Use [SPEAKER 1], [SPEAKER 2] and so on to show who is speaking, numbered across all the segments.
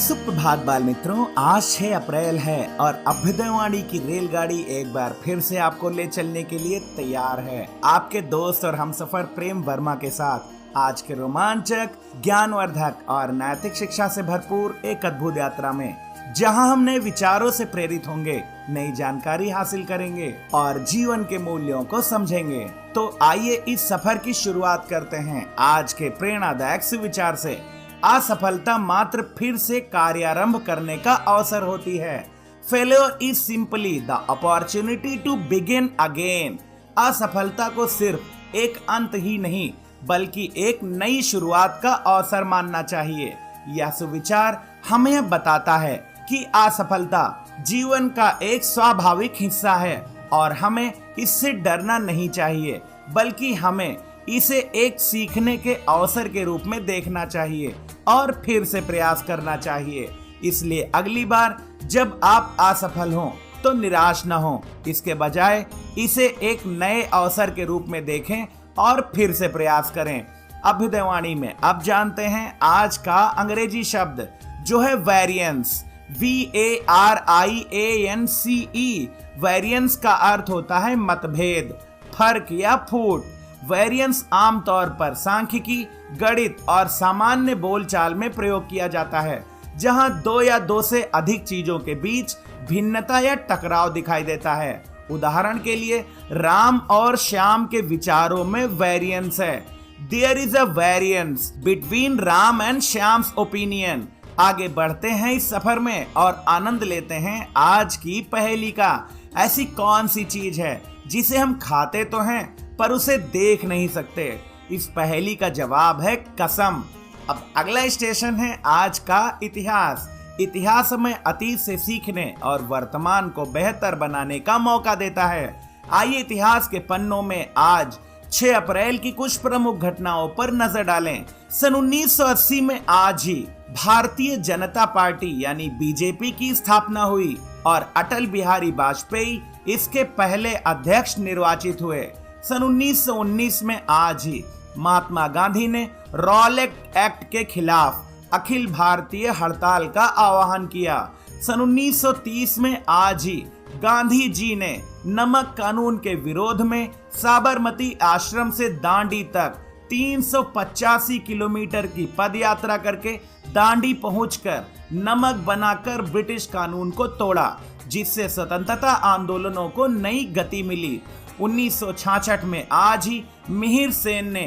[SPEAKER 1] सुप्रभात बाल मित्रों, आज 6 अप्रैल है और अभ्युदयवाणी की रेलगाड़ी एक बार फिर से आपको ले चलने के लिए तैयार है। आपके दोस्त और हमसफर प्रेम वर्मा के साथ आज के रोमांचक, ज्ञानवर्धक और नैतिक शिक्षा से भरपूर एक अद्भुत यात्रा में, जहां हम नए विचारों से प्रेरित होंगे, नई जानकारी हासिल करेंगे और जीवन के मूल्यों को समझेंगे। तो आइए इस सफर की शुरुआत करते हैं आज के प्रेरणादायक सुविचार से। असफलता मात्र फिर से कार्यारंभ करने का अवसर होती है। Failure is simply the opportunity to begin again. असफलता को सिर्फ एक अंत ही नहीं बल्कि एक नई शुरुआत का अवसर मानना चाहिए। यह सुविचार हमें बताता है कि असफलता जीवन का एक स्वाभाविक हिस्सा है और हमें इससे डरना नहीं चाहिए, बल्कि हमें इसे एक सीखने के अवसर के रूप में देखना चाहिए और फिर से प्रयास करना चाहिए। इसलिए अगली बार जब आप असफल हों तो निराश न हों, इसके बजाय इसे एक नए अवसर के रूप में देखें और फिर से प्रयास करें। अभ्युदयवाणी में अब जानते हैं आज का अंग्रेजी शब्द जो है वेरिएंस। VARIANCE। वेरिएंस का अर्थ होता है मतभेद, फर्क या फूट। वेरिएंस आमतौर पर सांख्यिकी, गणित और सामान्य बोलचाल में प्रयोग किया जाता है, जहां दो या दो से अधिक चीजों के बीच भिन्नता या टकराव दिखाई देता है। उदाहरण के लिए राम और श्याम के विचारों में वेरिएंस है। There is a variance between Ram and Shyam's opinion. आगे बढ़ते हैं इस सफर में और आनंद लेते हैं आज की पहेली का। ऐसी कौन सी चीज है जिसे हम खाते तो हैं पर उसे देख नहीं सकते? इस पहेली का जवाब है कसम। अब अगला स्टेशन है आज का इतिहास। इतिहास हमें अतीत से सीखने और वर्तमान को बेहतर बनाने का मौका देता है। आइए इतिहास के पन्नों में आज 6 अप्रैल की कुछ प्रमुख घटनाओं पर नजर डालें। सन 1980 में आज ही भारतीय जनता पार्टी यानी बीजेपी की स्थापना हुई और अटल बिहारी वाजपेयी इसके पहले अध्यक्ष निर्वाचित हुए। सन 1919 में आज ही महात्मा गांधी ने रॉलेट एक्ट के खिलाफ अखिल भारतीय हड़ताल का आह्वान किया। सन 1930 में आज ही गांधी जी ने नमक कानून के विरोध में साबरमती आश्रम से दांडी तक 385 किलोमीटर की पदयात्रा करके दांडी पहुंचकर नमक बनाकर ब्रिटिश कानून को तोड़ा, जिससे स्वतंत्रता आंदोलनों को नई गति मिली। 1966 में आज ही मिहिर सेन ने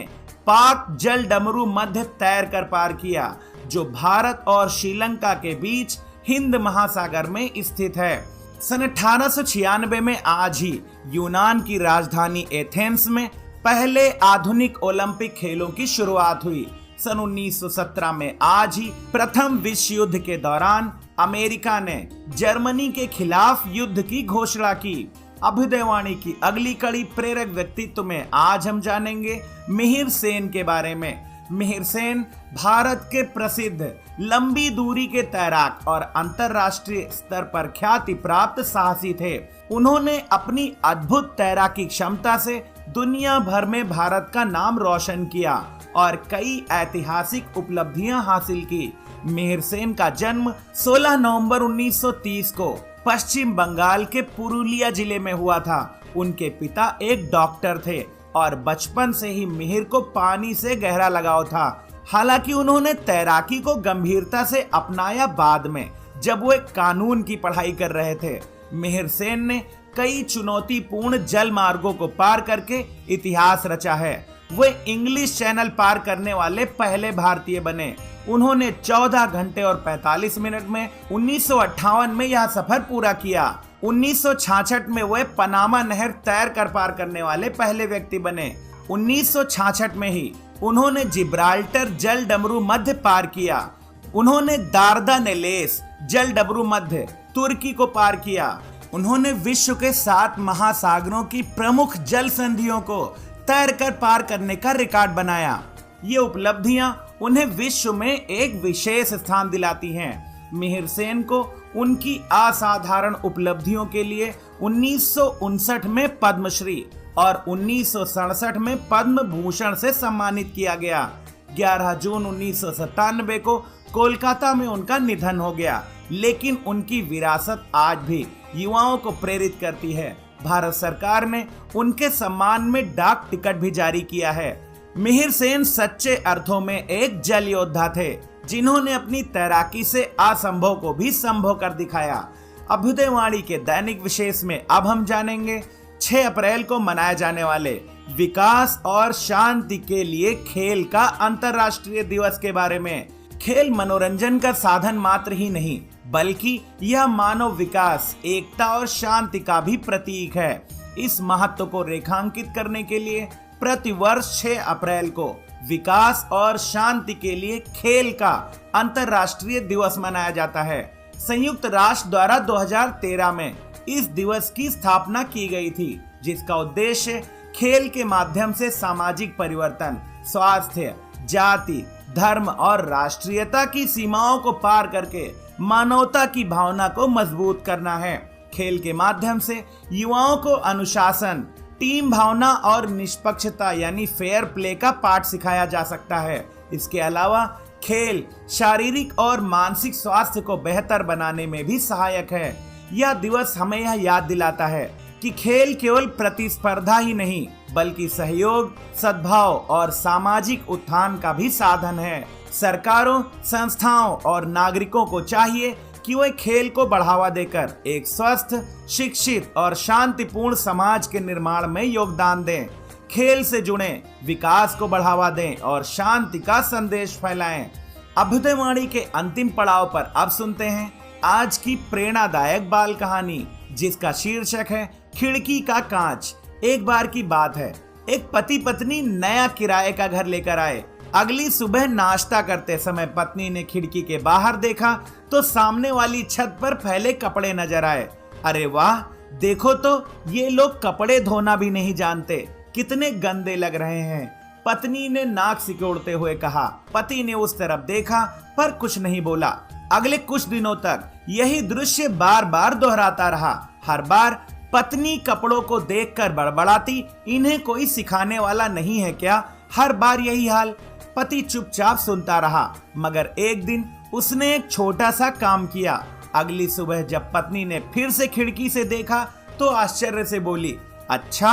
[SPEAKER 1] पाक जल डमरू मध्य तैर कर पार किया, जो भारत और श्रीलंका के बीच हिंद महासागर में स्थित है। सन 1896 में आज ही यूनान की राजधानी एथेंस में पहले आधुनिक ओलंपिक खेलों की शुरुआत हुई। सन 1917 में आज ही प्रथम विश्व युद्ध के दौरान अमेरिका ने जर्मनी के खिलाफ युद्ध की घोषणा की। अभ्युदयवाणी की अगली कड़ी प्रेरक व्यक्तित्व में आज हम जानेंगे मिहिर सेन के बारे में। मिहिर सेन भारत के प्रसिद्ध लंबी दूरी के तैराक और अंतरराष्ट्रीय स्तर पर ख्याति प्राप्त साहसी थे। उन्होंने अपनी अद्भुत तैराकी क्षमता से दुनिया भर में भारत का नाम रोशन किया और कई ऐतिहासिक उपलब्धियां हासिल की। मिहिर सेन का जन्म 16 नवंबर 1930 को पश्चिम बंगाल के पुरुलिया जिले में हुआ था। उनके पिता एक डॉक्टर थे और बचपन से ही मिहिर को पानी से गहरा लगाव था। हालांकि उन्होंने तैराकी को गंभीरता से अपनाया बाद में, जब वो एक कानून की पढ़ाई कर रहे थे। मिहिर सेन ने कई चुनौतीपूर्ण जल मार्गों को पार करके इतिहास रचा है। वे इंग्लिश चैनल पार करने वाले पहले भारतीय बने। उन्होंने 14 घंटे और 45 मिनट में 1958 में यह सफर पूरा किया। 1966 में वे पनामा नहर तैर कर पार करने वाले पहले व्यक्ति बने। 1966 में ही उन्होंने जिब्राल्टर जल डमरू मध्य पार किया। उन्होंने दारदानेलेस जल डमरू मध्य तुर्की को पार किया। उन्होंने विश्व के 7 महासागरों की प्रमुख जल संधियों को तैरकर पार करने का रिकॉर्ड बनाया। ये उपलब्धियां उन्हें विश्व में एक विशेष स्थान दिलाती हैं। मिहिर सेन को उनकी असाधारण उपलब्धियों के लिए 1959 में पद्मश्री और 1967 में पद्म भूषण से सम्मानित किया गया। 11 जून 1997 को कोलकाता में उनका निधन हो गया, लेकिन उनकी विरासत आज भी युवाओं को प्रेरित करती है। भारत सरकार ने उनके सम्मान में डाक टिकट भी जारी किया है। मिहिर सेन सच्चे अर्थों में एक जल योद्धा थे, जिन्होंने अपनी तैराकी से असंभव को भी संभव कर दिखाया। अभ्युदयवाणी के दैनिक विशेष में अब हम जानेंगे 6 अप्रैल को मनाए जाने वाले विकास और शांति के लिए खेल का अंतर्राष्ट्रीय दिवस के बारे में। खेल मनोरंजन का साधन मात्र ही नहीं, बल्कि यह मानव विकास, एकता और शांति का भी प्रतीक है। इस महत्व को रेखांकित करने के लिए प्रतिवर्ष 6 अप्रैल को विकास और शांति के लिए खेल का अंतर्राष्ट्रीय दिवस मनाया जाता है। संयुक्त राष्ट्र द्वारा 2013 में इस दिवस की स्थापना की गई थी, जिसका उद्देश्य खेल के माध्यम से सामाजिक परिवर्तन, स्वास्थ्य, जाति, धर्म और राष्ट्रीयता की सीमाओं को पार करके मानवता की भावना को मजबूत करना है। खेल के माध्यम से युवाओं को अनुशासन, टीम भावना और निष्पक्षता यानी फेयर प्ले का पाठ सिखाया जा सकता है। इसके अलावा खेल शारीरिक और मानसिक स्वास्थ्य को बेहतर बनाने में भी सहायक है। यह दिवस हमें यह याद दिलाता है कि खेल केवल प्रतिस्पर्धा ही नहीं, बल्कि सहयोग, सद्भाव और सामाजिक उत्थान का भी साधन है। सरकारों, संस्थाओं और नागरिकों को चाहिए कि वे खेल को बढ़ावा देकर एक स्वस्थ, शिक्षित और शांतिपूर्ण समाज के निर्माण में योगदान दें। खेल से जुड़े विकास को बढ़ावा दें और शांति का संदेश फैलाएं। अभ्युदयवाणी के अंतिम पड़ाव पर अब सुनते हैं आज की प्रेरणादायक बाल कहानी, जिसका शीर्षक है खिड़की का कांच। एक बार की बात है, एक पति पत्नी नया किराए का घर लेकर आए। अगली सुबह नाश्ता करते समय पत्नी ने खिड़की के बाहर देखा तो सामने वाली छत पर फैले कपड़े नजर आए। अरे वाह, देखो तो ये लोग कपड़े धोना भी नहीं जानते, कितने गंदे लग रहे हैं। पत्नी ने नाक सिकोड़ते हुए कहा। पति ने उस तरफ देखा पर कुछ नहीं बोला। अगले कुछ दिनों तक यही दृश्य बार बार दोहराता रहा। हर बार पत्नी कपड़ों को देखकर बड़बड़ाती, इन्हें कोई सिखाने वाला नहीं है क्या? हर बार यही हाल। पति चुपचाप सुनता रहा, मगर एक दिन उसने एक छोटा सा काम किया। अगली सुबह जब पत्नी ने फिर से खिड़की से देखा तो आश्चर्य से बोली, अच्छा,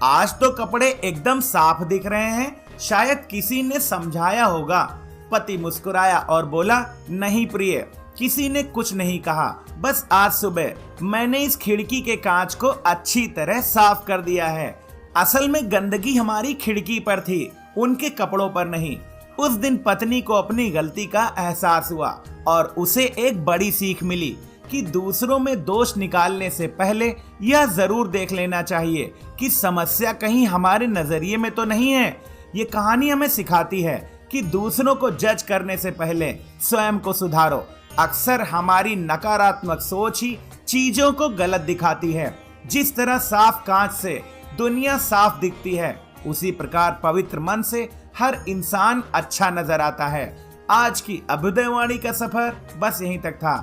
[SPEAKER 1] आज तो कपड़े एकदम साफ दिख रहे हैं, शायद किसी ने समझाया होगा। पति मुस्कुराया और बोला, नहीं प्रिय, किसी ने कुछ नहीं कहा, बस आज सुबह मैंने इस खिड़की के कांच को अच्छी तरह साफ कर दिया है। असल में गंदगी हमारी खिड़की पर थी, उनके कपड़ों पर नहीं। उस दिन पत्नी को अपनी गलती का एहसास हुआ और उसे एक बड़ी सीख मिली कि दूसरों में दोष निकालने से पहले यह जरूर देख लेना चाहिए कि समस्या कहीं हमारे नजरिए में तो नहीं है। ये कहानी हमें सिखाती है कि दूसरों को जज करने से पहले स्वयं को सुधारो। अक्सर हमारी नकारात्मक सोच ही चीजों को गलत दिखाती है। जिस तरह साफ कांच से दुनिया साफ दिखती है, उसी प्रकार पवित्र मन से हर इंसान अच्छा नजर आता है। आज की अभ्युदयवाणी का सफर बस यहीं तक था।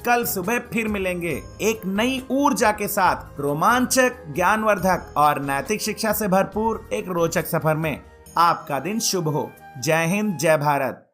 [SPEAKER 1] कल सुबह फिर मिलेंगे एक नई ऊर्जा के साथ, रोमांचक, ज्ञानवर्धक और नैतिक शिक्षा से भरपूर एक रोचक सफर में। आपका दिन शुभ हो। जय हिंद, जय भारत।